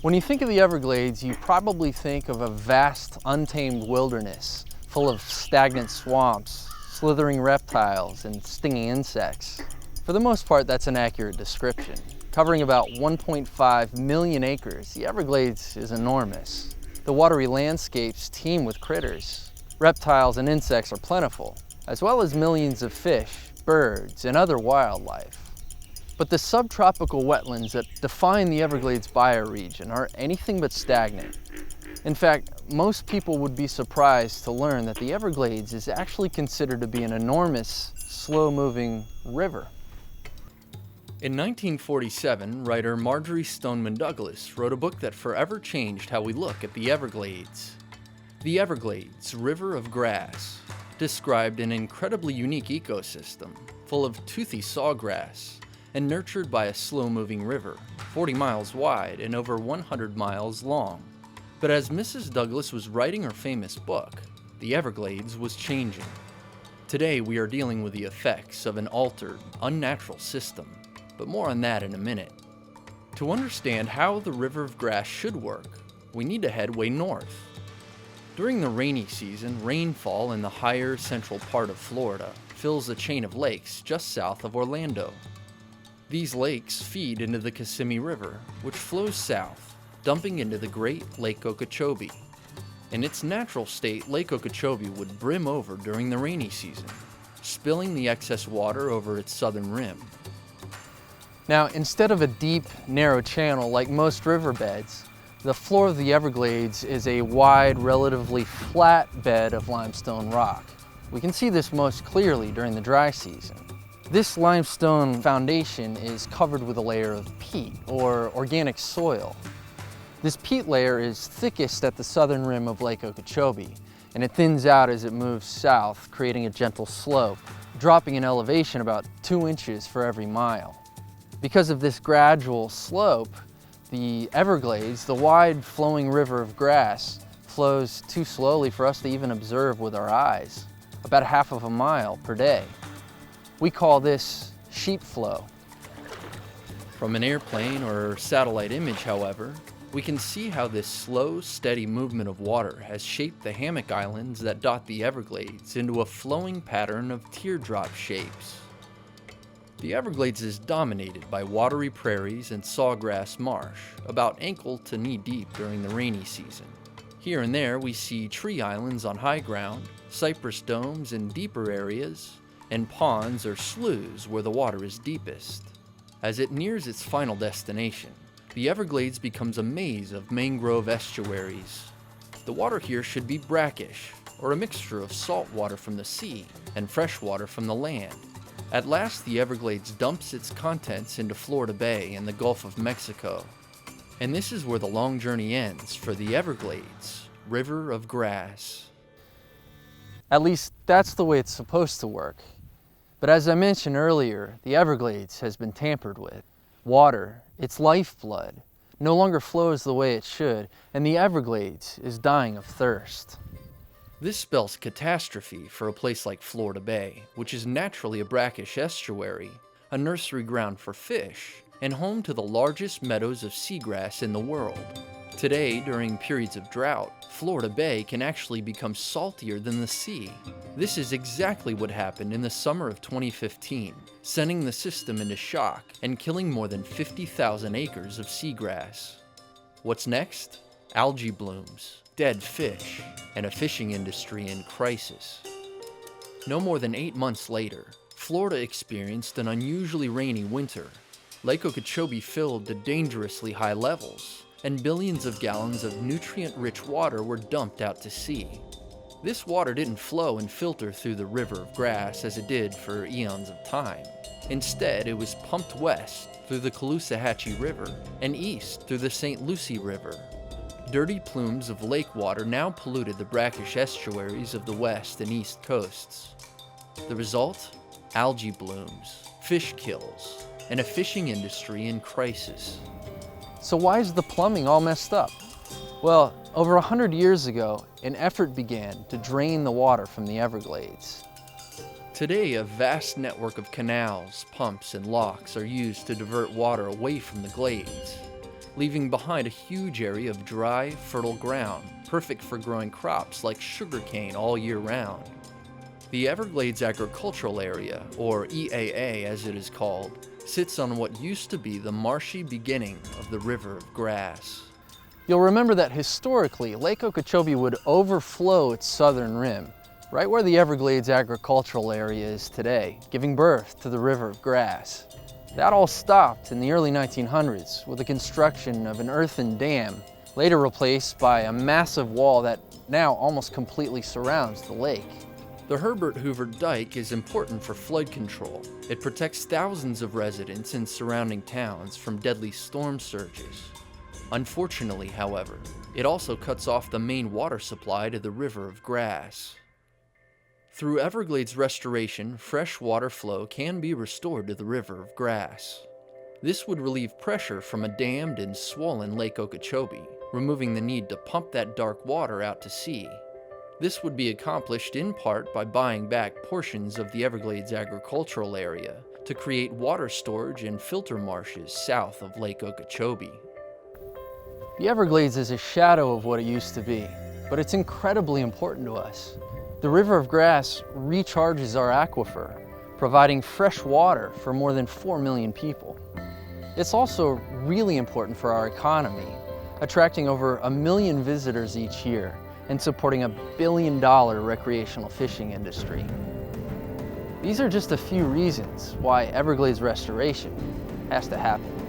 When you think of the Everglades, you probably think of a vast, untamed wilderness full of stagnant swamps, slithering reptiles, and stinging insects. For the most part, that's an accurate description. Covering about 1.5 million acres, the Everglades is enormous. The watery landscapes teem with critters. Reptiles and insects are plentiful, as well as millions of fish, birds, and other wildlife. But the subtropical wetlands that define the Everglades bioregion are anything but stagnant. In fact, most people would be surprised to learn that the Everglades is actually considered to be an enormous, slow-moving river. In 1947, writer Marjorie Stoneman Douglas wrote a book that forever changed how we look at the Everglades. The Everglades, River of Grass, described an incredibly unique ecosystem, full of toothy sawgrass, and nurtured by a slow-moving river, 40 miles wide and over 100 miles long. But as Mrs. Douglas was writing her famous book, the Everglades was changing. Today we are dealing with the effects of an altered, unnatural system, but more on that in a minute. To understand how the River of Grass should work, we need to head way north. During the rainy season, rainfall in the higher central part of Florida fills a chain of lakes just south of Orlando. These lakes feed into the Kissimmee River, which flows south, dumping into the Great Lake Okeechobee. In its natural state, Lake Okeechobee would brim over during the rainy season, spilling the excess water over its southern rim. Now, instead of a deep, narrow channel like most riverbeds, the floor of the Everglades is a wide, relatively flat bed of limestone rock. We can see this most clearly during the dry season. This limestone foundation is covered with a layer of peat, or organic soil. This peat layer is thickest at the southern rim of Lake Okeechobee, and it thins out as it moves south, creating a gentle slope, dropping in elevation about 2 inches for every mile. Because of this gradual slope, the Everglades, the wide flowing river of grass, flows too slowly for us to even observe with our eyes, about half of a mile per day. We call this sheep flow. From an airplane or satellite image, however, we can see how this slow, steady movement of water has shaped the hammock islands that dot the Everglades into a flowing pattern of teardrop shapes. The Everglades is dominated by watery prairies and sawgrass marsh, about ankle to knee deep during the rainy season. Here and there we see tree islands on high ground, cypress domes in deeper areas, and ponds or sloughs where the water is deepest. As it nears its final destination, the Everglades becomes a maze of mangrove estuaries. The water here should be brackish, or a mixture of salt water from the sea and fresh water from the land. At last, the Everglades dumps its contents into Florida Bay and the Gulf of Mexico. And this is where the long journey ends for the Everglades, River of Grass. At least, that's the way it's supposed to work. But as I mentioned earlier, the Everglades has been tampered with. Water, its lifeblood, no longer flows the way it should, and the Everglades is dying of thirst. This spells catastrophe for a place like Florida Bay, which is naturally a brackish estuary, a nursery ground for fish, and home to the largest meadows of seagrass in the world. Today, during periods of drought, Florida Bay can actually become saltier than the sea. This is exactly what happened in the summer of 2015, sending the system into shock and killing more than 50,000 acres of seagrass. What's next? Algae blooms, dead fish, and a fishing industry in crisis. No more than 8 months later, Florida experienced an unusually rainy winter. Lake Okeechobee filled to dangerously high levels, and billions of gallons of nutrient-rich water were dumped out to sea. This water didn't flow and filter through the River of Grass as it did for eons of time. Instead, it was pumped west through the Caloosahatchee River and east through the St. Lucie River. Dirty plumes of lake water now polluted the brackish estuaries of the west and east coasts. The result? Algae blooms, fish kills, and a fishing industry in crisis. So why is the plumbing all messed up? Well, over 100 years ago, an effort began to drain the water from the Everglades. Today, a vast network of canals, pumps, and locks are used to divert water away from the glades. leaving behind a huge area of dry, fertile ground, perfect for growing crops like sugarcane all year round. The Everglades Agricultural Area, or EAA as it is called, sits on what used to be the marshy beginning of the River of Grass. You'll remember that historically, Lake Okeechobee would overflow its southern rim, right where the Everglades Agricultural Area is today, giving birth to the River of Grass. That all stopped in the early 1900s with the construction of an earthen dam, later replaced by a massive wall that now almost completely surrounds the lake. The Herbert Hoover Dike is important for flood control. It protects thousands of residents in surrounding towns from deadly storm surges. Unfortunately, however, it also cuts off the main water supply to the River of Grass. Through Everglades restoration, fresh water flow can be restored to the River of Grass. This would relieve pressure from a dammed and swollen Lake Okeechobee, removing the need to pump that dark water out to sea. This would be accomplished in part by buying back portions of the Everglades Agricultural Area to create water storage and filter marshes south of Lake Okeechobee. The Everglades is a shadow of what it used to be, but it's incredibly important to us. The River of Grass recharges our aquifer, providing fresh water for more than 4 million people. It's also really important for our economy, attracting over 1 million visitors each year and supporting $1 billion recreational fishing industry. These are just a few reasons why Everglades restoration has to happen.